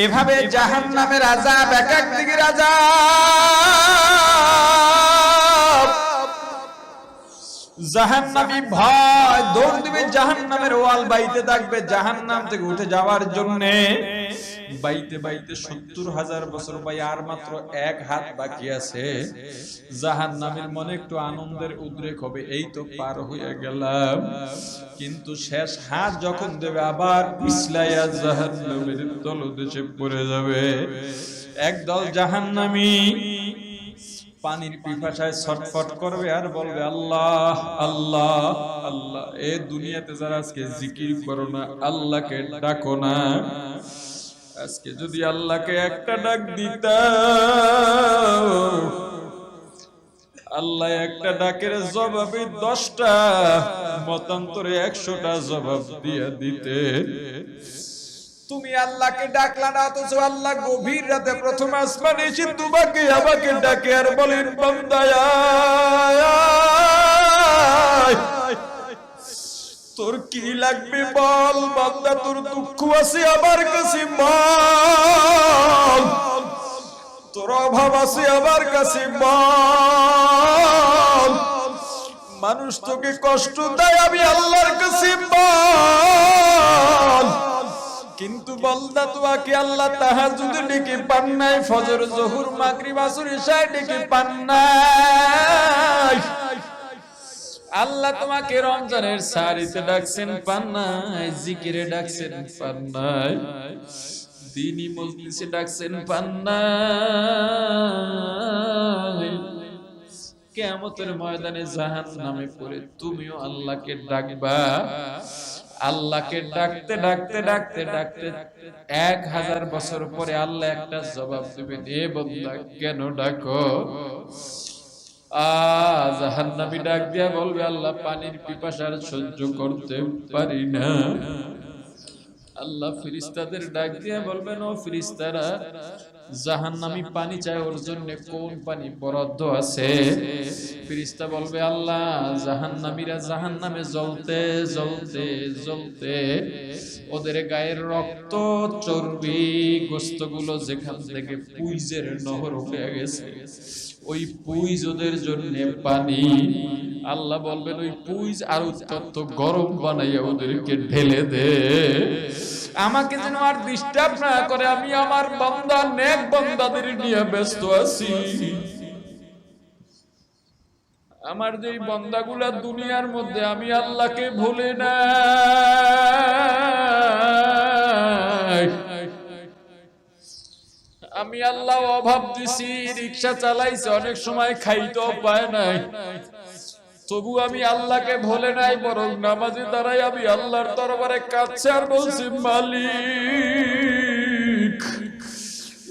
এভাবে জাহান্নামের আযাব এক এক দিকের আযাব। জাহান্নামী ভয় দৌড় দিবে, জাহান্নামের ওয়াল বাইতে থাকবে জাহান্নাম থেকে উঠে যাওয়ার জন্য। বাইতে বাইতে ৭০,০০০ বছর ভাই, আর মাত্র এক হাত বাকি আছে। জাহান্নামের মনে একটু আনন্দের উদ্রেক হবে, এই তো পার হয়ে গেলাম। কিন্তু শেষ হাত যখন দেবে আবার পিছলাইয়া জাহান্নামের তলদেশে পড়ে যাবে। একদল জাহান্নামী পানির পিপাসায় ছটফট করবে আর বলবে আল্লাহ আল্লাহ আল্লাহ। এ দুনিয়াতে যারা আজকে জিকির করো না, আল্লাহকে ডাকো না, আজকে যদি আল্লাহকে একটা ডাক দিতা, আল্লাহ একটা ডাকের জবাবে 10টা মতান্তরে 100টা জবাব দিয়া দিতে। তুমি আল্লাহকে ডাকলা না, অথচ আল্লাহ গভীর রাতে প্রথম আসমানে এসে তোমাকে আমাকে ডাকে আর বলেন বান্দা তোর কি লাগবে বল, বান্দা তোর দুঃখ আছে আমার কাছে বল, তোর অভাব আছে আমার কাছে বল, মানুষ তোকে কষ্ট দেয় আমি আল্লাহর কাছে বল। কিন্তু বান্দা তোমাকে আল্লাহ তাহাজ্জুদে ডেকে পান নাই, ফজর জোহর মাগরিব আসর ইশায় ডেকে পান নাই। আল্লাহ তোমাকে রমজানের সারিতে ডাকছেন পান নাই, জিকিরে ডাকছেন পান নাই, দ্বীনি মজলিসে ডাকছেন পান নাই। কিয়ামতের ময়দানে জাহান্নামে পড়ে তুমিও আল্লাহকে ডাকবা। আল্লাহকে ডাকতে ডাকতে ডাকতে ডাকতে 1000 বছর পরে আল্লাহ একটা জবাব দিবেন, এ বান্দা কেন ডাকো? জাহান্নামী ডাক দিয়া বলবে আল্লাহ পানির পিপাসা সহ্য করতে পারি না। আল্লাহ ফেরেশতাদের ডাক দিয়া বলবেন, ও ফেরেশতারা, জাহান্নামী পানি চায়, ওর জন্য কোন পানি বরাদ্দ আছে? ফেরেশতা বলবে আল্লাহ জাহান্নামীরা জাহান্নামে জ্বলতে জ্বলতে জ্বলতে ওদের গায়ের রক্ত চর্বি গোস্তগুলো যেখান থেকে পুইজের নহর হয়ে গেছে, ওই পুইজ ওদের জন্য পানি। আল্লাহ বলবেন ওই পুইজ আর উত্তপ্ত গরম বানাইয়া ওদেরকে ঢেলে দে, আমাকে যেন আর ডিস্টার্ব না করে, আমি আমার বান্দা নেক বান্দাদের নিয়ে ব্যস্ত আছি। আমার যে বান্দাগুলা দুনিয়ার মধ্যে আমি আল্লাহকে ভুলে না, আমি আল্লাহ অভাব দিছি, রিকশা চালাইছে, অনেক সময় খাইতেও পায় নাই, তবু আমি আল্লাহকে ভুলে নাই, বরং নামাজে দাঁড়াই আমি আল্লাহর দরবারে কাঁদছি আর বলছি মালিক।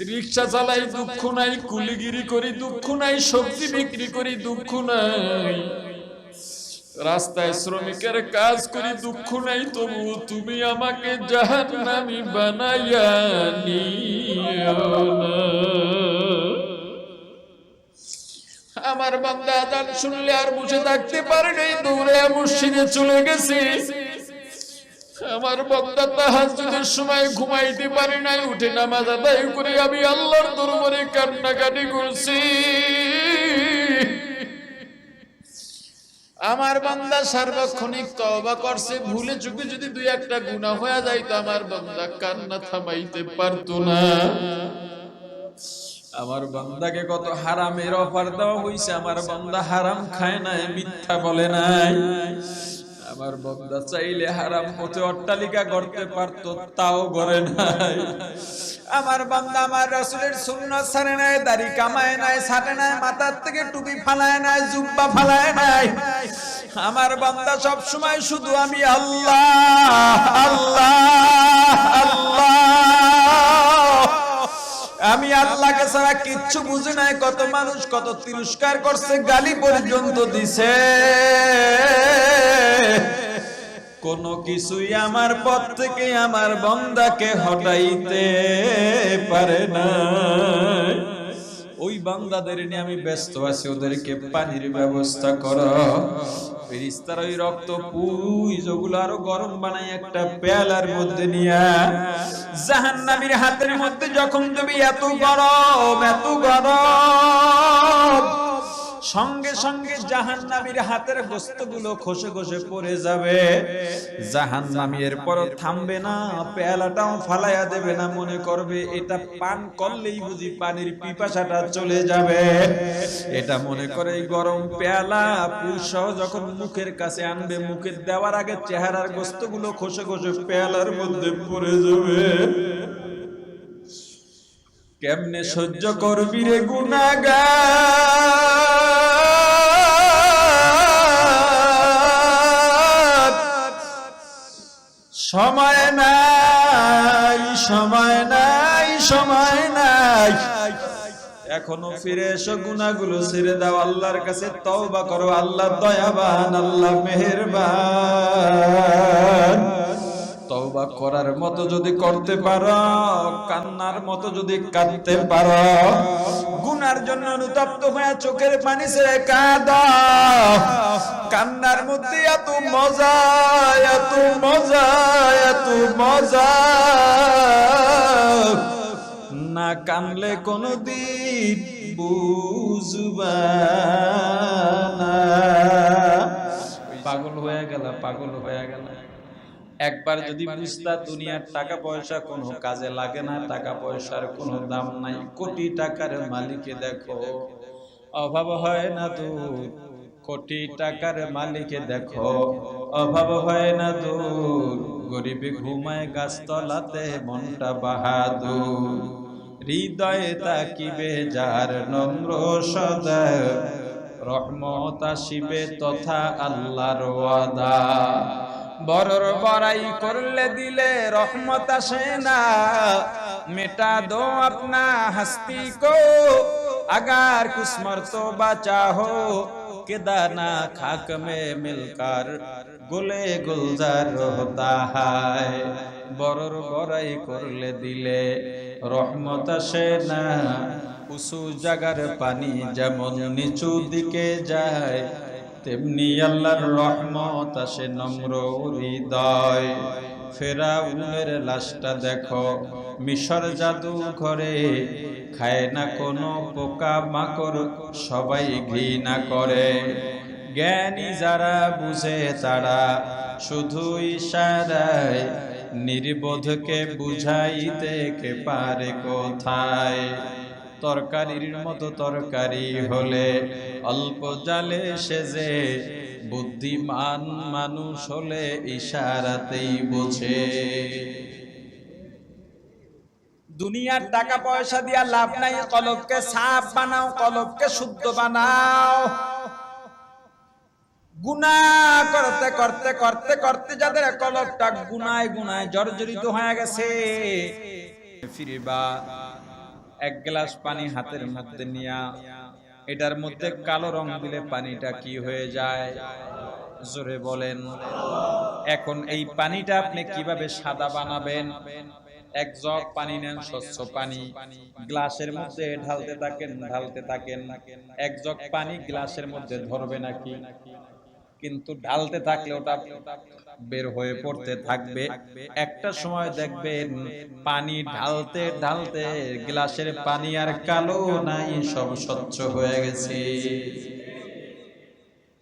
রিকশা চালাই দুঃখ নাই, কুলিগিরি করি দুঃখ নাই, সবজি বিক্রি করি দুঃখ নাই, রাস্তায় শ্রমিকের কাজ করি দুঃখ নাই, তবু তুমি আমাকে জাহান্নামী বানাইয়া নিও না। আমার বান্দা আযান শুনলে আর বসে থাকতে পারে নাই, দৌড়ে মসজিদে চলে গেছে। আমার বান্দা তাহাজ্জুদের সময় ঘুমাইতে পারে নাই, উঠে নামাজ আদায় করে আমি আল্লাহর দরবারে কান্নাকাটি করছি। আমার বান্দা সার্বক্ষণিক তওবা করছে, ভুলে চুকে যদি 2-1টা গুনাহ হয়ে যায় তো আমার বান্দা কান্না থামাইতে পারতো না। আমার বান্দাকে কত হারামের অফার দেওয়া হইছে, আমার বান্দা হারাম খায় নাই, মিথ্যা বলে নাই। আমার বান্দা চাইলে হারাম পথে অট্টালিকা গড়তে পারতো, তাও গড়ে নাই। আমার বান্দা আমার রাসূলের সুন্নাত ছাড়ে নাই, দাড়ি কামায় নাই, ছাটে নাই, মাথার থেকে টুপি ফালায় নাই, জুব্বা ফালায় নাই। আমার বান্দা সব সময় শুধু আমি আল্লাহ আল্লাহ আল্লাহ, আমি আল্লাহকে ছাড়া কিচ্ছু বুঝি নাই। কত মানুষ কত তিরস্কার করছে, গালি পর্যন্ত দিছে, কোন কিছুই আমার পথ থেকে আমার বান্দাকে হটাইতে পারে না। ওই বান্দাদের নিয়ে আমি ব্যস্ত আছি, ওদেরকে পানির ব্যবস্থা করো। ফেরেশতারা ওই রক্ত পুঁজগুলো আরো গরম বানাই একটা পেয়ালার মধ্যে নিয়ে জাহান্নামীর হাতের মধ্যে যখন দেবে, এত গরম, এত গরম, সঙ্গে সঙ্গে জাহান্নামীর হাতের গোশতগুলো খসে খসে পড়ে যাবে। জাহান্নামী এরপর থামবে না, পেয়ালাটাও ফালাইয়া দেবে না, মনে করবে এটা পান করলেই বুঝি পানির পিপাসাটা চলে যাবে। এটা মনে করে এই গরম পেয়ালা পুরুষও যখন মুখের কাছে আনবে, মুখে দেওয়ার আগে চেহারার গোশতগুলো খসে খসে পেয়ালার মধ্যে পড়ে যাবে। কেমনে সহ্য করবি রে গুনাহগার? সময় নাই, সময় নাই, সময় নাই, এখনো ফিরে এসো, গুনাহগুলো ছেড়ে দাও, আল্লাহর কাছে তওবা করো। আল্লাহ দয়াবান, আল্লাহ মেহেরবান। তওবা করার মতো যদি করতে পারো, কান্নার মতো যদি কাঁদতে পারো, গুনার জন্য অনুতপ্ত হয়ে চোখের পানি ছেড়ে কাঁদো, কান্নার মধ্যে এত মজা, এত মজা, এত মজা, না কানলে কোনদিন বুঝবা না। পাগল হয়ে গেল, পাগল হয়ে গেল। একবার যদি বুঝতা দুনিয়ার টাকা পয়সা কোনো কাজে লাগে না, টাকা পয়সার কোনো দাম নাই, কোটি টাকার মালিকে দেখো, অভাব হয় না দূর। কোটি টাকার মালিকে দেখো, অভাব হয় না দূর। গরিবে ঘুমায় গাছতলাতে, মনটা বাহাদুর। হৃদয়ে তাকিবে যার নম্র সদা, রহমত আসিবে তথা আল্লাহর ওয়াদা। বড়র বড়াই করলে দিলে রহমত আসে না, মেটা দো আপনা হস্তি কো, अगर कुछ मर्तबा चाहो कि दाना खाक में मिलकर गुले गुलजार होता है। বড়র বড়াই করলে দিলে রহমত আসে না, উঁচু জায়গার পানি যেমন নিচু দিকে যায়, তেমনি আল্লাহর রহমত আসে নম্র হৃদয়। ফেরাউনের লাশটা দেখো মিশর জাদু ঘরে, খায় না কোনো পোকা মাকড়, সবাই ঘৃণা করে। জ্ঞানী যারা বুঝে তারা শুধু ইশারায়, নির্বোধকে বুঝাইতে কে পারে কোথায়। তরকারির মতো তরকারি হলে অল্প জালে সেজে, বুদ্ধিমান মানুষ হলে ইশারাতেই বোঝে। দুনিয়ার টাকা পয়সা দিয়া লাভ নাই, কলবকে সাফ বানাও, কলবকে শুদ্ধ বানাও। গুনাহ করতে করতে করতে করতে যাদের কলবটা গুনায় গুনায় জর্জরিত হয়ে গেছে, ফিরবা এক গ্লাস পানি হাতের মধ্যে নিয়া, এটার মধ্যে কালো রং দিলে পানিটা কি হয়ে যায়? জোরে বলেন। এখন এই পানিটা আপনি কিভাবে সাদা বানাবেন? এক জগ পানি নেন, স্বচ্ছ পানি, গ্লাসের মধ্যে ঢালতে থাকেন, ঢালতে থাকেন। এক জগ পানি গ্লাসের মধ্যে ধরবে নাকি? কিন্তু ঢালতে থাকলে ওটা বের হয়ে পড়তে থাকবে। একটা সময় দেখবেন পানি ঢালতে ঢালতে গ্লাসের পানি আর কালো নাই, সব স্বচ্ছ হয়ে গেছে।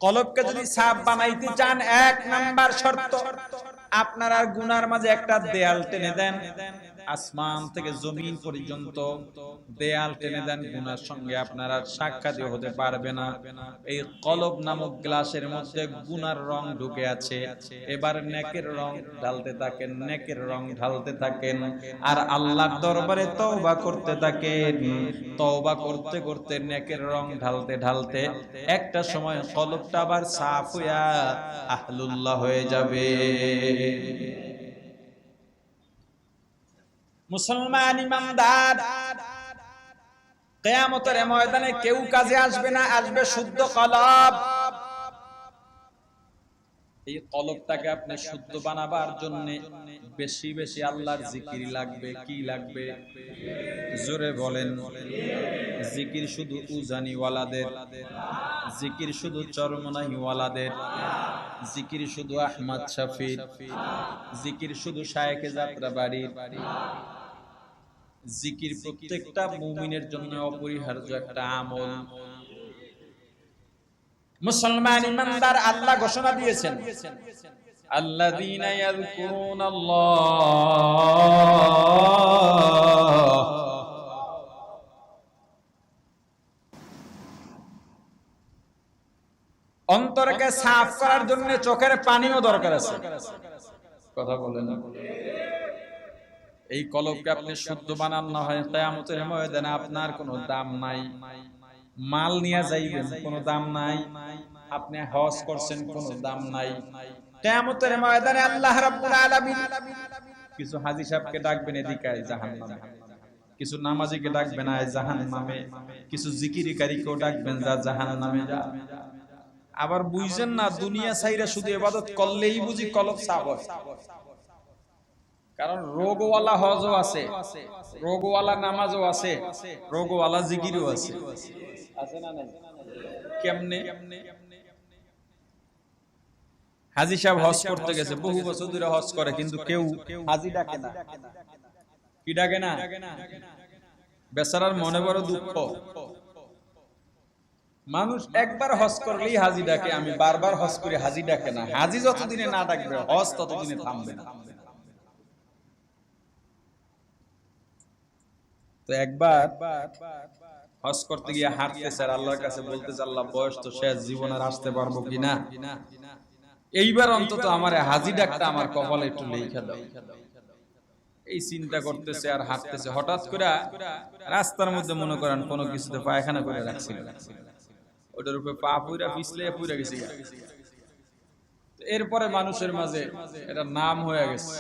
কলবকে যদি সাফ বানাইতে চান, এক নাম্বার শর্ত, আপনারা গুনার মাঝে একটা দেয়াল টেনে দেন, আসমান থেকে জমিন পর্যন্ত দেয়াল টেনে দেন, গুনার সঙ্গে আপনারা সাক্ষাৎ হতে পারবে না। এই কলব নামক গ্লাসের মধ্যে গুনার রং ঢুকে আছে। এবার নেকের রং ঢালতে থাকেন, নেকের রং ঢালতে থাকেন, আর আল্লাহর দরবারে তওবা করতে থাকেন। তওবা করতে করতে নেকের রং ঢালতে ঢালতে একটা সময় কলবটা আবার সাফ হইয়া আহলুল্লাহ হয়ে যাবে। মুসলমান ইমানদার, কিয়ামতের ময়দানে কেউ কাজে আসবে না, আসবে শুদ্ধ কলব। এই কলবটাকে আপনি শুদ্ধ বানাবার জন্য বেশি বেশি আল্লাহর জিকির লাগবে। কি লাগবে? জোরে বলেন। জিকির শুধু উজানিওয়ালাদের, জিকির শুধু চরমনাইওয়ালাদের, জিকির শুধু আহমদ শফির, জিকির শুধু শায়েখে যাত্রাবাড়ির। জিকির প্রত্যেকটা মুমিনের জন্য অপরিহার্য একটা আমল। মুসলমান ইমানদার আল্লাহ ঘোষণা দিয়েছেন, আল্লাযীনা ইয়াযকুরুনাল্লাহ, অন্তরকে সাফ করার জন্য চোখের পানিও দরকার আছে। কথা বলেন না? এই কলবকে আপনি শুদ্ধ বানান না হয় কিয়ামতের ময়দানে আপনার কোনো দাম নাই। মাল নিয়ে যাইবেন, কোনো দাম নাই। আপনি হজ করছেন, কোনো দাম নাই। কিয়ামতের ময়দানে আল্লাহ রাব্বুল আলামিন কিছু হাজী সাহেবকে ডাকবেন এদিকে আয় জাহান্নামে, কিছু নামাজীকে ডাকবেন আয় জাহান্নামে, কিছু জিকিরকারীকেও ডাকবেন যা জাহান্নামে যা। আবার বুঝছেন না, দুনিয়া ছাইরা শুধু ইবাদত করলেই বুঝি কলব সাফ হয়। কারণ রোগওয়ালা হজও আছে, রোগওয়ালা নামাজও আছে, রোগওয়ালা জিকিরও আছে। আছে না নাই? কেমনে? হাজী সাহেব হজ করতে গেছে, বহু বছর ধরে হজ করে, কিন্তু কেউ হাজী ডাকে না। কি ডাকে না? বেচারার মনে বড় দুঃখ। মানুষ একবার হজ করলেই হাজী ডাকে, আমি বারবার হজ করি, হাজী ডাকে না। হাজী যতদিনে না ডাকবে হজ ততদিনে থামবে না। তো একবার হজ করতে গিয়ে হাঁটতেছে আর আল্লাহর কাছে বলতেছে, আল্লাহ বয়স তো শেষ, জীবনে আসতে পারবো কিনা, এইবার অন্তত আমার হাজী ডাকটা আমার কপালে একটু লেখা দাও। এই চিন্তা করতেছে আর হাঁটতেছে। হঠাৎ করে রাস্তার মধ্যে মনে করেন কোনো কিছুতে পায়খানা করে রাখছিল, ওটার উপরে পা পুইরা পিছলে পুইরা গেছে। এরপরে মানুষের মাঝে এটা নাম হয়ে গেছে।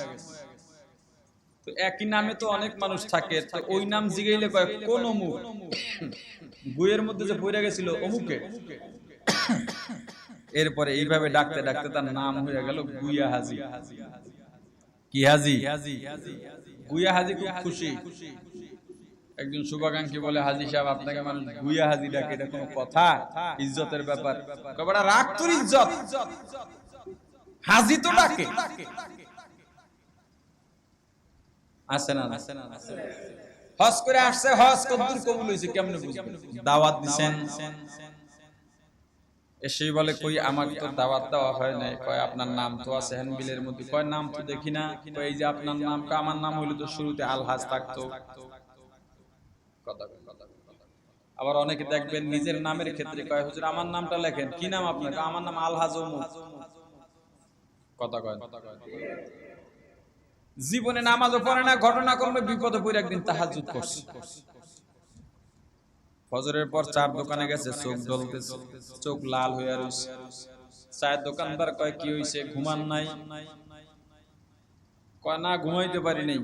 তো একই নামে তো অনেক মানুষ থাকে, তো ওই নাম জিগাইলে কয় কোন অমুক, বইয়ের মধ্যে যে পড়ে গেছিল অমুকে। এরপরে এইভাবে ডাকতে ডাকতে তার নাম হয়ে গেল গুইয়া হাজী। কি হাজী? গুইয়া হাজী খুব খুশি। একজন শুভাকাঙ্ক্ষী বলে, হাজী সাহেব আপনাকে মানুষ গুইয়া হাজী ডাকে, এটা কোনো কথা? ইজ্জতের ব্যাপার। কবে রাখ তোর ইজ্জত, হাজী তো ডাকে। আছে না? হজ করে আসছে, হজ কবুল কবুল হইছে কেমনে বুঝবেন? দাওয়াত দিবেন, এসেই বলে কই আমার তো দাওয়াত দেওয়া হয় নাই। কয় আপনার নাম তো আছে হ্যান্ডবিলের মধ্যে। কয় নাম তো দেখি না। কয় এই যে আপনার নাম। কয় আমার নাম হইলো তো শুরুতে আলহাজ থাকতো। কথা। আবার অনেকে দেখবেন নিজের নামের ক্ষেত্রে কয় হুজুর আমার নামটা লেখেন। কি নাম আপনার? আমার নাম আলহাজ অমুক। কথা কয়। জীবনে নামাজও পড়ে না, ঘটনাক্রমে বিপদে পড়ে একদিন তাহাজ্জুদ করছে। ফজরের পর চার দোকানে গেছে, চোখ জ্বলতেছে, চোখ লাল হয়ে রইছে। চায়ের দোকানদার কয় কি হইছে, ঘুমান নাই? কয় না, ঘুমাইতে পারি নাই।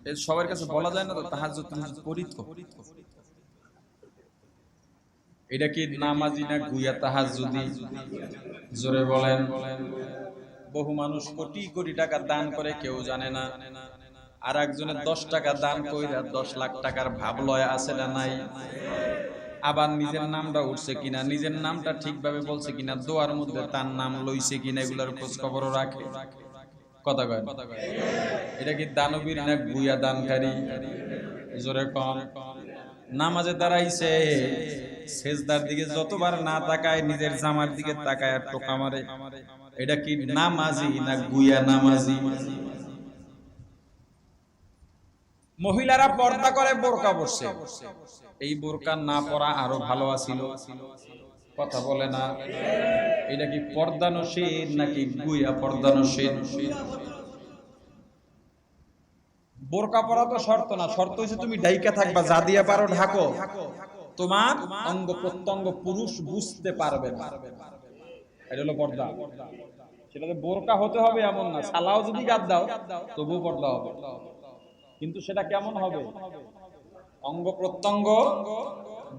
এই সবার কাছে বলা যায় না তো তাহাজ্জুদ পড়ি তো। এটা কি নামাজি না গুইয়া তাহাজ্জুদি? জোরে বলেন। বহু মানুষ কোটি কোটি টাকা দান করে, কেউ জানে না। আর একজনের 10 টাকা দান কইরা 10 লাখ টাকার ভাব লয় আছে না নাই? আবার নিজের নামটা উঠছে কিনা, নিজের নামটা ঠিকভাবে বলছে কিনা, দোয়ার মধ্যে তার নাম লইছে কিনা, এগুলার খোঁজ খবরও রাখে। কথা কয়। এটা কি দানবীর না গুইয়া দানকারী? জোরে কম। নামাজে দাঁড়াইছে, সেজদার দিকে যতবার না তাকায়, নিজের জামার দিকে তাকায় আর টোকা মারে। এটা কি নামাজি না গুইয়া নামাজি? মহিলারা পর্দা করে, বোরকা পরছে। এই বোরকা না পরা আরো ভালো আছিল। কথা বলে না। এটা কি পর্দানশীল নাকি গুইয়া পর্দানশীল? বোরকা পরা তো শর্ত না, শর্ত হচ্ছে তুমি ঢাইকা থাকবা, যা দিয়া পারো ঢাকো, তোমার অঙ্গ প্রত্যঙ্গ পুরুষ বুঝতে পারবে না। এটা হলো পর্দা। সেটাতে বোরকা হতে হবে এমন না, সালাও যদি গাদ দাও তবুও পর্দা হবে। কিন্তু সেটা কেমন হবে? অঙ্গ প্রত্যঙ্গ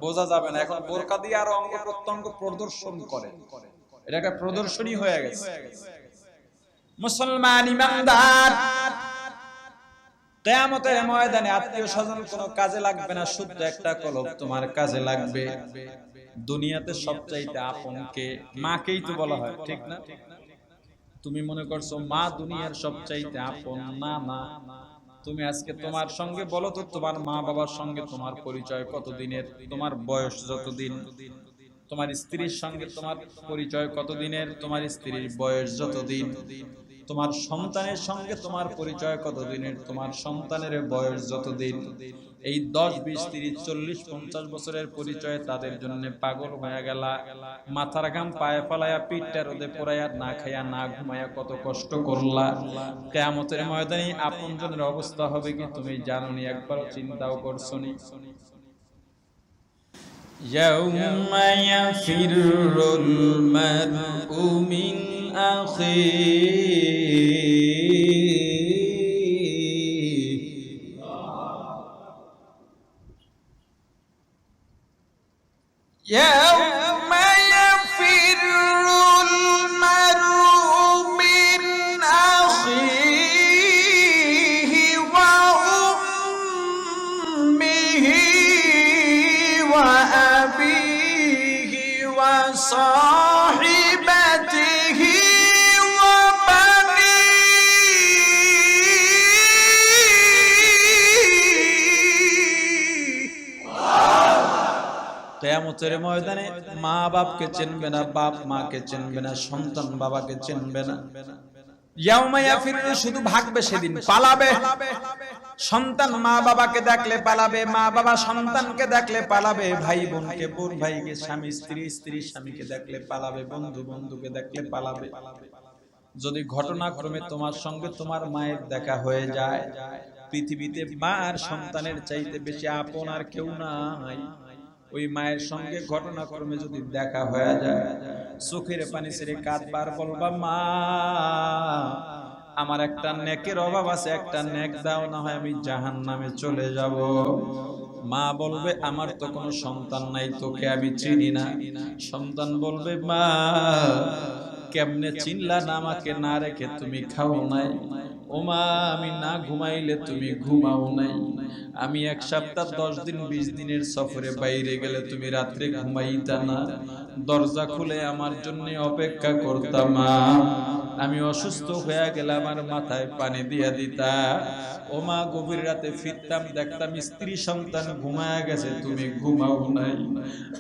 বোঝা যাবে না। এখন বোরকা দিয়ে আর অঙ্গ প্রত্যঙ্গ প্রদর্শন করে, এটা একটা প্রদর্শনী হয়ে গেছে। মুসলমান ইমানদার, কিয়ামতের ময়দানে আত্মীয় স্বজন কোনো কাজে লাগবে না, শুদ্ধ একটা কলব তোমার কাজে লাগবে। দুনিয়াতে সবচাইতে আপন কে? মাকেই তো বলা হয়, ঠিক না? তুমি মনে করছো মা দুনিয়ার সবচাইতে আপন? না না, তুমি আজকে তোমার সঙ্গে বলো তো, তোমার মা বাবার সঙ্গে তোমার পরিচয় কতদিনের? তোমার বয়স যতদিন। তোমার স্ত্রীর সঙ্গে তোমার পরিচয় কতদিনের? তোমার স্ত্রীর বয়স যতদিন। তোমার সন্তানের সঙ্গে তোমার পরিচয় কতদিনের? তোমার সন্তানের বয়স যতদিন। এই 10, 20, 30, 40, 50 বছরের পরিচয় তাদের জন্য পাগল হয়ে গেলা, মাথার ঘাম পায়ে ফেলায়া, পিঠটা রোদে পোড়াইয়া, না খাইয়া না ঘুমাইয়া কত কষ্ট করলা। কিয়ামতের ময়দানে আপনজনের অবস্থা হবে কি তুমি জানোনি? একবারও চিন্তাও করছনি? يوم يفر المرء من أخيه يوم يفر المرء من أخيه وأمه وأبيه وصاحبته কিয়ামতের ময়দানে মা বাপকে চিনবে না, বাপ মাকে চিনবে না, সন্তান বাবাকে চিনবে না। ইয়াউমা ইয়াফিরু, শুধু ভাগবে সেদিন, পালাবে। সন্তান মা বাবাকে দেখলে পালাবে, মা বাবা সন্তানকে দেখলে পালাবে, ভাই বোনকে, বোন ভাইকে, স্বামী স্ত্রী, স্ত্রী স্বামীকে দেখলে পালাবে, বন্ধু বন্ধুকে দেখলে পালাবে। যদি ঘটনাক্রমে তোমার সঙ্গে তোমার মায়ের দেখা হয়ে যায়, পৃথিবীতে মা আর সন্তানের চাইতে বেশি আপন আর কেউ নাই। ওই মায়ের সঙ্গে ঘটনাক্রমে যদি দেখা হয়ে যায়, চোখের পানি ছেড়ে কাঁদবার, বলবা মা আমার একটা নেকের অভাব আছে, একটা নেক দাও, না হয় আমি জাহান্নামে চলে যাব। মা বলবে আমার তো কোনো সন্তান নাই, তোকে আমি চিনি না। সন্তান বলবে মা কেমনে চিনলা না আমাকে? না রেখে তুমি খাও নাই। ও মা আমি না ঘুমাইলে তুমি ঘুমাও নাই। আমি 1 সপ্তাহ 10 দিন 20 দিনের সফরে বাইরে গেলে তুমি রাত্রে ঘুমাইতা না, দরজা খুলে আমার জন্য অপেক্ষা করতাম। মা আমি অসুস্থ হয়ে গেলে আমার মাথায় পানি দিয়া দিতা। ও মা গভীর রাতে ফিরতাম, দেখতাম স্ত্রী সন্তান ঘুমায়া গেছে, তুমি ঘুমাও নাই।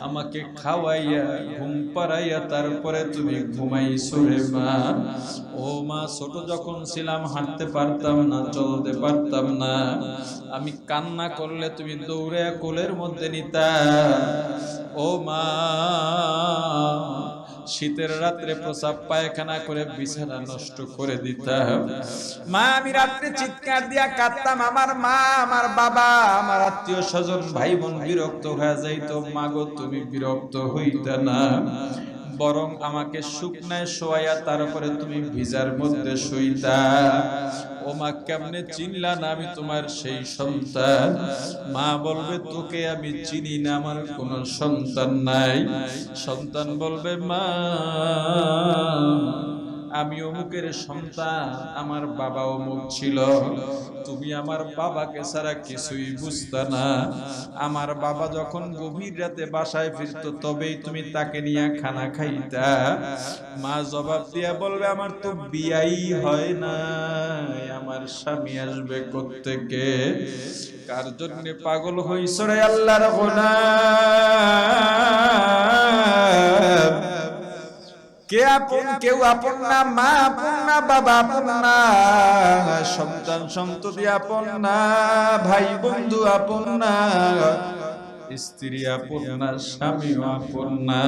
আমাকে খাওয়াইয়া ঘুম পাড়াইয়া তারপরে তুমি ঘুমাইছো রে মা। ও মা ছোট যখন ছিলাম হাঁটতে পারতাম না, চলতে পারতাম না, আমি কান্না করলে তুমি দৌড়ে কোলের মধ্যে নিতা। ও মা শীতের রাত্রে প্রসাব পায়খানা করে বিছানা নষ্ট করে দিতাম। মা আমি রাত্রে চিৎকার দিয়া কাঁদতাম, আমার মা, আমার বাবা, আমার আত্মীয় স্বজন, ভাই বোন বিরক্ত হয়ে যাইতো। মা গো তুমি বিরক্ত হইতা না, বরং আমাকে শুকনায় শোয়াইয়া তারপরে তুমি ভিজার মধ্যে শুইতা। ও মা কেমনে চিনলা না আমি তোমার সেই সন্তান? মা বলবে তোকে আমি চিনি না, আমার কোনো সন্তান নাই। সন্তান বলবে মা আমি অমুকের সন্তান, আমার বাবা অমুক ছিল, তুমি আমার বাবাকে ছাড়া কিছুই বুঝতা না। আমার বাবা যখন গভীর রাতে বাসায় ফিরতো তবেই তুমি তাকে নিয়ে খানা খাইতা। মা জবাব দিয়া বলবে আমার তো বিয়াই হয় না, আমার স্বামী আসবে কোত্থেকে? কার জন্য পাগল হইছ রে আল্লাহর গোলাম? কে আপন কেউ আপন না, মা আপন না, বাবা আপন না, সন্তান সন্ততি আপন না, ভাই বন্ধু আপন না, স্ত্রী আপন না, স্বামীও আপন না।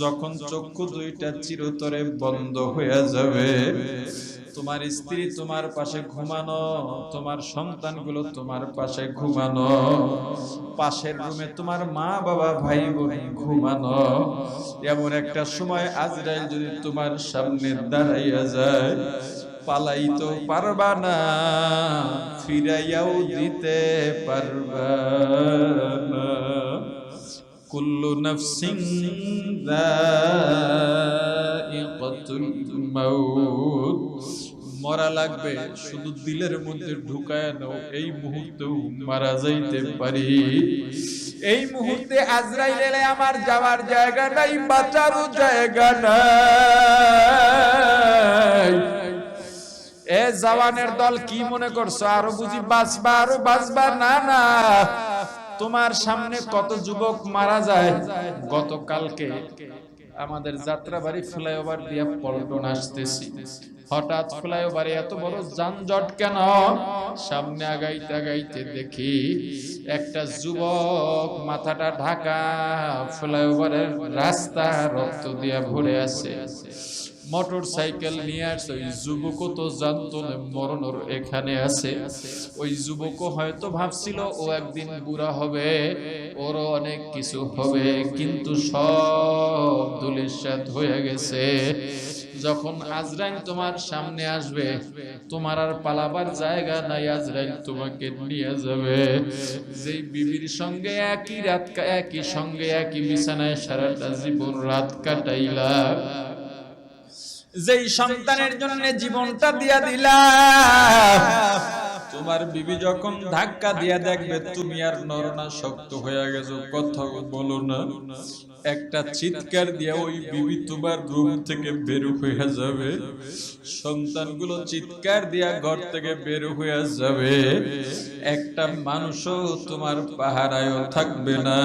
যখন চক্ষু দুইটা চিরতরে বন্ধ হয়ে যাবে, তোমার স্ত্রী তোমার পাশে ঘুমানো, তোমার সন্তানগুলো তোমার পাশে ঘুমানো, পাশের রুমে তোমার মা বাবা ভাই বোন ঘুমানো, এমন একটা সময় আজরাইল যদি তোমার সামনে দাঁড়াইয়া যায়, পালাইতো পারবা না, ফিরাইয়াও দিতে পারবা না। কুল্লু নাফসিন যায়কাতুল মাউত, মরা লাগবে, শুধু দিলের মধ্যে ঢুকায় নাও, এই মুহূর্তেও মারা যাইতে পারি। এই মুহূর্তে আজরাইল এলে আমার যাওয়ার জায়গা নাই, বাঁচারও জায়গা নাই। এ জওয়ানের দল কি মনে করছো আরো বুঝি বাঁচবা, আরো বাঁচবা? না না, তোমার সামনে কত যুবক মারা যায়। গতকালকে আমাদের যাত্রাবাড়ি ফ্লাইওভার দিয়া পল্টন আসতেছি, হঠাৎ ফ্লাইওভারে এত বড় যানজট কেন? সামনে আগাইতে আগাইতে দেখি একটা যুবক মাথাটা ঢাকা, ফ্লাইওভারের রাস্তা রক্ত দিয়া ভরে আছে। মোটর সাইকেল নিয়ে আসছে, ওই যুবকও তো জানতো না মরণর এখানে আছে। ওই যুবকও হয়তো ভাবছিল ও একদিন বুড়া হবে, ওরও অনেক কিছু হবে, কিন্তু সব ধূলিসাৎ হয়ে গেছে। যখন আজরাইল তোমার সামনে আসবে, তোমার আর পালাবার জায়গা নাই, আজরাইল তোমাকে নিয়ে যাবে। যেই বিবির সঙ্গে একই রাত, একই সঙ্গে একই বিছানায় সারাটা জীবন রাত কাটাইলা, যেই সন্তানের জন্য জীবনটা দিয়া দিলা, তোমার বিবি যখন ধাক্কা দিয়া দেখবে তুমি আর নরনা শক্ত হয়ে গেছো, কথা বলো না, একটা চিৎকার দিয়া ওই বিবি তোমার রুম থেকে বের হয়ে যাবে, সন্তানগুলো চিৎকার দিয়া ঘর থেকে বের হয়ে যাবে, একটা মানুষও তোমার পাহারায়ও থাকবে না।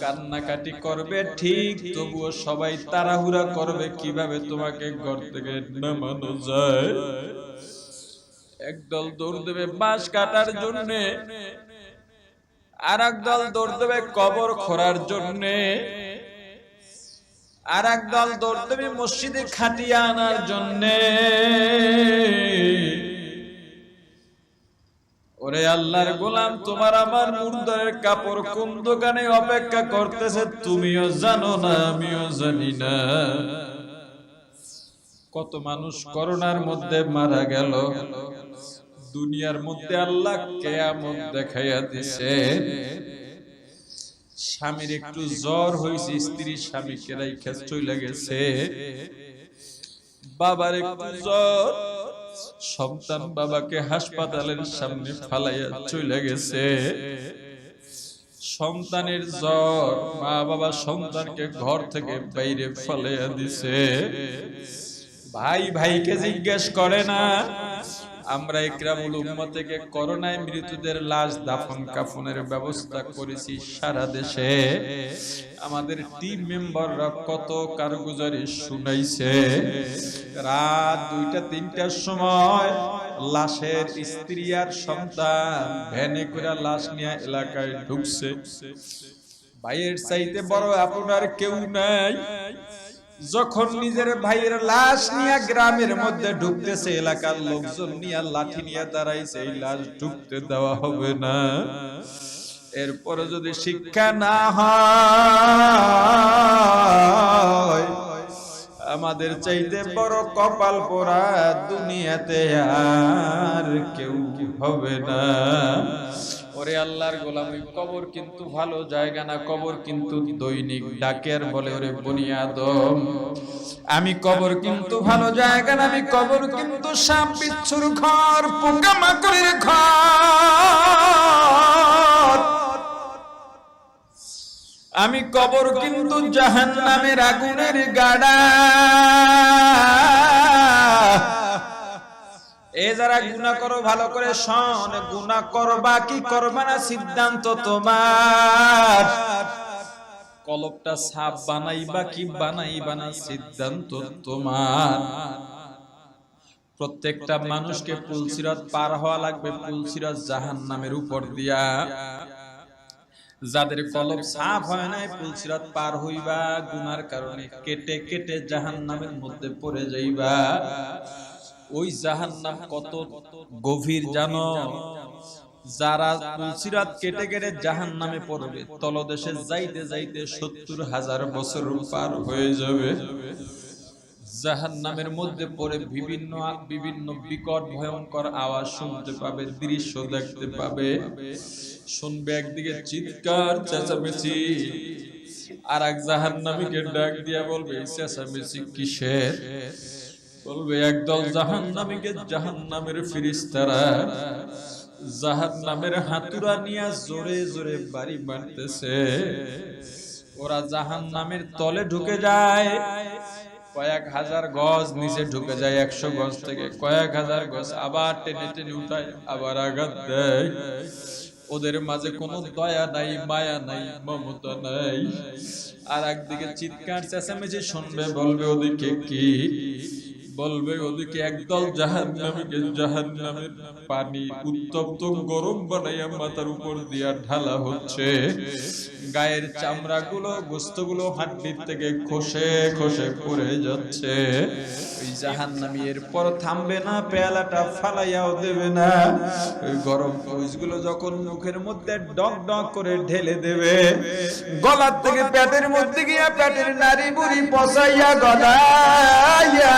কান্নাকাটি করবে ঠিক, তবুও সবাই তাড়াহুড়া করবে কিভাবে তোমাকে ঘর থেকে নামানো যায়। একদল দৌড় দেবে বাঁশ কাটার জন্য, আর একদল দৌড় দেবে কবর খোঁড়ার জন্য, আর একদল দৌড় দেবে মসজিদে খাটিয়া আনার জন্য। ওরে আল্লাহর গোলাম, তোমার আমার মুর্দার কাপড় কোন দোকানে অপেক্ষা করতেছে তুমিও জানো না, আমিও জানি না। কত মানুষ করোনার মধ্যে মারা গেল, দুনিয়ার মধ্যে আল্লাহ কিয়ামত দেখাইয়া দিছে। স্বামীর একটু জ্বর হইছে, স্ত্রী স্বামীকে রাইখা চলে গেছে। বাবার একটু জ্বর, সন্তান বাবাকে হাসপাতালের সামনে ফালাইয়া চলে গেছে। সন্তানের জ্বর, মা বাবা সন্তানকে ঘর থেকে বাইরে ফালাইয়া দিছে। ভাই ভাইকে জিজ্ঞেস করে না। আমরা ইকরামুল উম্মত থেকে করোনায় মৃতদের লাশ দাফন কাফনের ব্যবস্থা করেছি সারা দেশে। আমাদের টিম মেম্বাররা কত কারগুজারি শুনাইছে। রাত 2টা-3টার সময় লাশের স্ত্রী আর সন্তান ভ্যানে করে লাশ নিয়ে এলাকায় ঢুকছে। ভাইয়ের চাইতে বড় আপনার কেউ নাই। যখন নিজের ভাইয়ের লাশ নিয়ে গ্রামের মধ্যে ঢুকতেছে, এলাকার লোকজন নিয়ে লাঠি নিয়ে দাঁড়াইছে, এই লাশ ঢুকতে দেওয়া হবে না। এরপরে যদি শিক্ষা না হয়, আমাদের চাইতে বড় কপাল পোড়া দুনিয়াতে আর কেউ হবে না। ওরে আল্লাহর গোলাম, ওই কবর কিন্তু ভালো জায়গা না, কবর কিন্তু দৈনিক ডাকের বলে, ওরে বনি আদম আমি কবর কিন্তু ভালো জায়গা না, আমি কবর কিন্তু সাপ বিচ্ছুর ঘর, পোকামাকড়ের ঘর, আমি কবর কিন্তু জাহান্নামের আগুনের গাড়া। এ যারা গুনাহ করো ভালো করে শোন, গুনাহ করবা কি করবা না সিদ্ধান্ত তোমার। কলবটা সাপ বানাইবা কি বানাইবা না সিদ্ধান্ত তোমার। প্রত্যেকটা মানুষকে পুলসিরাত পার হওয়া লাগবে, পুলসিরাত জাহান্নামের উপর দিয়া। যাদের কলব সাফ হয় নাই, পুলসিরাত পার হইবা গুনার কারণে কেটে কেটে জাহান্নামের মধ্যে পড়ে যাইবা। ওই জাহান্নাম কত গভীর জানো? যারা পুলসিরাত কেটে কেটে জাহান্নামে পড়বে, তলদেশে যাইতে যাইতে 70,000 বছর পার হয়ে যাবে। জাহান্নামের মধ্যে পড়ে বিভিন্ন বিভিন্ন বিকট ভয়ঙ্কর আওয়াজ শুনতে পাবে, দৃশ্য দেখতে পাবে। শুনবে একদিকে চিৎকার চেঁচামেচি, আর এক জাহান্নামীকে ডাক দিয়া বলবে এই চেঁচামেচি কিসের? বলবে একদল জাহান্নামীকে জাহান্নামের ফেরেশতারা জাহান্নামের হাতুড়া নিয়ে জোরে জোরে বাড়ি মারতেছে। ওরা জাহান্নামের তলে ঢুকে যায়, কয়েক হাজার গজ নিচে ঢুকে যায়, 100 গজ থেকে কয়েক হাজার গজ, আবার টেনে টেনে উঠায়, আবার আঘাত দেয়। ওদের মাঝে কোনো দয়া নাই, মায়া নাই, মমতা নাই। আর একদিকে চিৎকার চেঁচামেচি শুনবে, বলবে ওদিকে কি? বলবে ওদিকে একদল জাহান্নামীকে জাহান্নামের পানি উত্তপ্ত গরম বানাইয়া মাথার উপর দিয়া ঢালা হচ্ছে। গায়ের চামড়াগুলো, গোশতগুলো হাড্ডির থেকে খসে খসে পড়ে যাচ্ছে। ওই জাহান্নামী এরপর থামবে না, পেয়ালাটা ফালাইয়াও দেবে না। ওই গরম ফৌজগুলো যখন মুখের মধ্যে ডক ডক করে ঢেলে দেবে, গলার থেকে পেটের মধ্যে গিয়া পেটের নাড়ি বুড়ি পচাইয়া গলাইয়া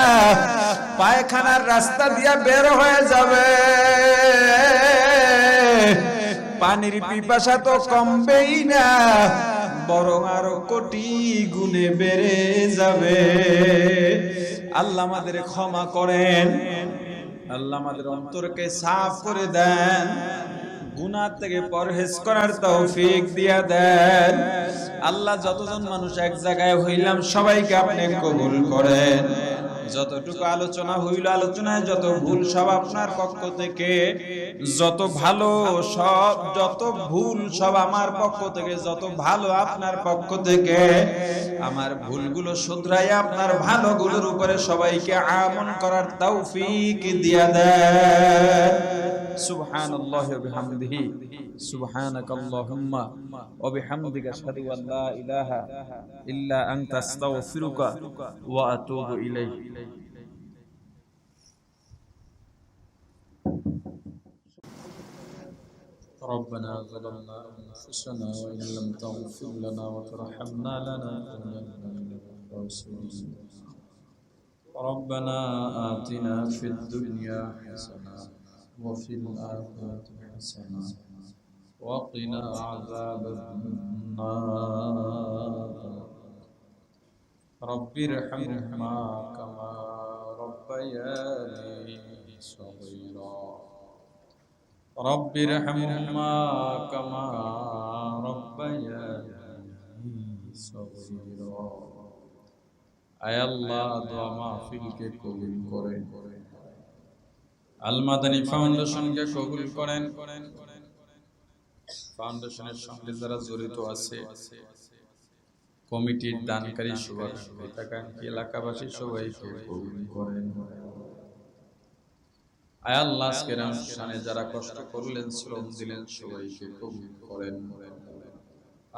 পায়খানার রাস্তা দিয়া বের হয়ে যাবে। পানির পিপাসা তো কমবেই না, বরং আরো কোটি গুণে বেড়ে যাবে। আল্লাহ আমাদের ক্ষমা করেন, আল্লাহ আমাদের অন্তরকে সাফ করে দেন, গুনাহ থেকে পরহেজ করার তৌফিক দিয়া দেন। আল্লাহ যতজন মানুষ এক জায়গায় হইলাম সবাইকে আপনি কবুল করেন। যতটুকু আলোচনা হইল, আলোচনায় যত ভুল সব আপনার পক্ষ থেকে, যত ভালো সব, যত ভুল সব আমার পক্ষ থেকে, যত ভালো আপনার পক্ষ থেকে। আমার ভুলগুলো শুধরাইয়া আপনার ভালোগুলোর উপরে সবাইকে আমল করার তৌফিক দিয়া দেন। সুবহানাল্লাহি ওয়া বিহামদিহি, সুবহানাকাল্লাহুম্মা ওয়া বিহামদিকা আশহাদু আল লা ইলাহা ইল্লা আনতা আস্তাগফিরুকা ওয়া আতুবু ইলাইক। ربنا ظلمنا أنفسنا وإن لم تغفر لنا وترحمنا لنكونن من الخاسرين. ربنا آتنا في الدنيا حسنة وفي الآخرة حسنة وقنا عذاب النار. رب ارحمهما كما ربياني صغيرا. رب ارحمهما كما ربياني صغيرا. আয় আল্লাহ, দোয়া মাহফিলকে কবুল করেন, আল মাদানী ফাউন্ডেশনকে কবুল করেন, ফাউন্ডেশনের সঙ্গে যারা জড়িত আছে, কমিটির দানকারী শুভাকাঙ্ক্ষী এলাকাবাসী সবাইকে কবুল করেন। আয় আল্লাহ, আজকের অনুষ্ঠানে যারা কষ্ট করলেন, শ্রম দিলেন, সবাইকে কবুল করেন।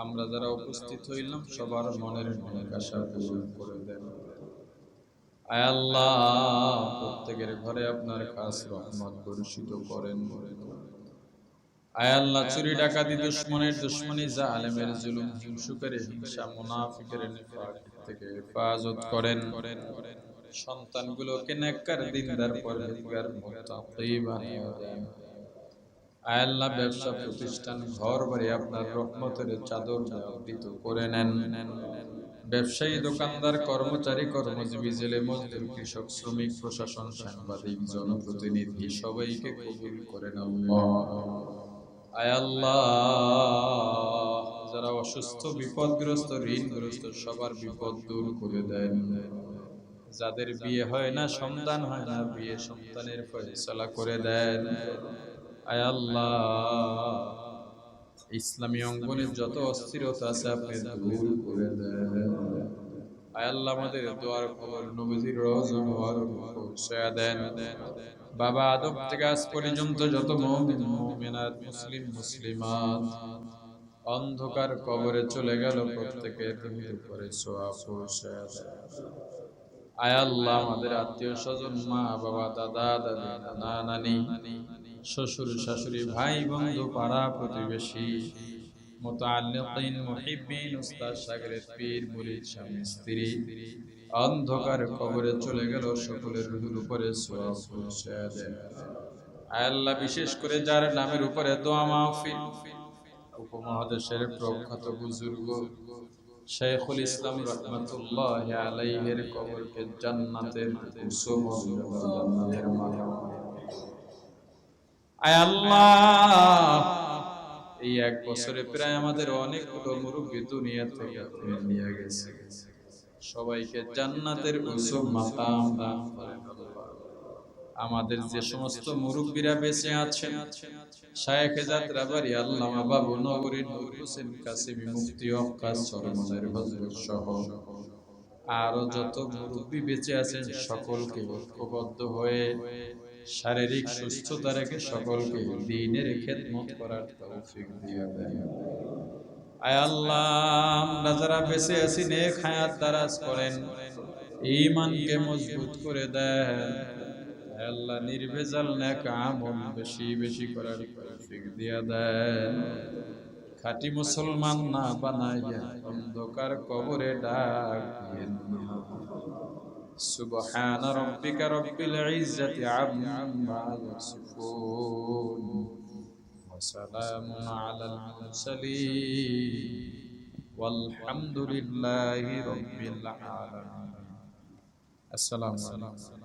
আমরা যারা উপস্থিত হইলাম সবার মনের মনের আশা পূরণ করে দেন। আয় আল্লাহ, প্রত্যেকের ঘরে আপনার খাস রহমত বর্ষিত করেন। আয় আল্লাহ, চুরি ডাকাতি, দুশমনের দুশমনি, জালেমের জুলুম, হিংসুকের হিংসা, মুনাফিকের নিফাক থেকে হেফাজত করেন। সন্তানগুলোকে নেককার, দিনদার, পরহেজগার, মুত্তাকি বানিয়ে দেন। আয় আল্লাহ, ব্যবসা প্রতিষ্ঠান, ঘর বাড়ি আপনার রহমতের চাদর আবৃত করে নেন। ব্যবসায়ী, দোকানদার, কর্মচারী, কর্মজীবী, জেলে মজদুর, কৃষক, শ্রমিক, প্রশাসন, সাংবাদিক, জনপ্রতিনিধি সবাইকে কবুল করেন আল্লাহ। আয় আল্লাহ, যারা অসুস্থ, বিপদগ্রস্ত, ঋণগ্রস্ত সবার বিপদ দূর করে দেন। যাদের বিয়ে হয় না, সন্তান হয় না, বিয়ে সন্তানের ফয়সালা করে দেন। আয় আল্লাহ, ইসলামী অঙ্গনের যত অস্থিরতা আছে আপনি দূর করে দেন। আয় আল্লাহ, আমাদের দোয়ার কবুল নবীজির রওজা মুবারক পৌঁছায়া দেন। বাবা আদম থেকে আজ পর্যন্ত যত মুমিন মুমিনাত, মুসলিম মুসলিমাত অন্ধকার কবরে চলে গেল, প্রত্যেকের রুহের উপরে সওয়াব পৌঁছায়া দেন। আয় আল্লাহ, আমাদের আত্মীয় স্বজন, মা বাবা, দাদা দাদি, নানা নানি, শ্বশুর শাশুড়ি, ভাই বন্ধু, পাড়া প্রতিবেশী, মুতাআল্লিকিন, মুহিব্বিন, উস্তাদ শাগিরিদ, পীর মুরিদ, স্বামী স্ত্রী অন্ধকার কবরে চলে গেল, সকলের রুহের উপরে সওয়াব পৌঁছায়া দেন। আয় আল্লাহ, বিশেষ করে যার নামের উপরে দোয়া মাহফিল, উপমহাদেশের প্রখ্যাত বুজুর্গ শাইখুল ইসলাম রাহমাতুল্লাহি আলাইহির কবরকে জান্নাতের উঁচু মর্যাদা জান্নাতের মালা। আয় আল্লাহ, এই এক বছরে প্রায় আমাদের অনেকগুলো মুরব্বী দুনিয়া থেকে নিয়ে গেছে, সবাইকে জান্নাতের উঁচু মাকাম দান করেন আল্লাহ। আমাদের যে সমস্ত মুরব্বীরা বেঁচে আছেন, শায়েখ যাত্রাবাড়ি আল্লামা বাবু নগরী নূর হোসেন কাসেমি মুফতি ওয়াক্কাস চরমনের হযরত সহ আরো যত মুরব্বী বেঁচে আছেন সকলকে ঐক্যবদ্ধ হয়ে শারীরিক সুস্থতা রেখে সকলকে দ্বীনের খেদমত করার তৌফিক দিয়ে দেন। আয় আল্লাহ, আমরা যারা বেঁচে আছি নেক হায়াত দারাজ করেন, ঈমানকে মজবুত করে দেন। আয় আল্লাহ, নির্ভেজাল নেক আমল বেশি বেশি করার তৌফিক দিয়ে দেন। খাঁটি মুসলমান না বানাইয়া অন্ধকার কবরে ডাক দিয়েন না। সুবহান রাব্বিকা রাব্বিল ইজ্জাতি আম্মা ইয়াসিফুন ওয়া সালামুন আলাল মুরসালিন ওয়ালহামদুলিল্লাহি রাব্বিল আলামিন। আসসালামু আলাইকুম।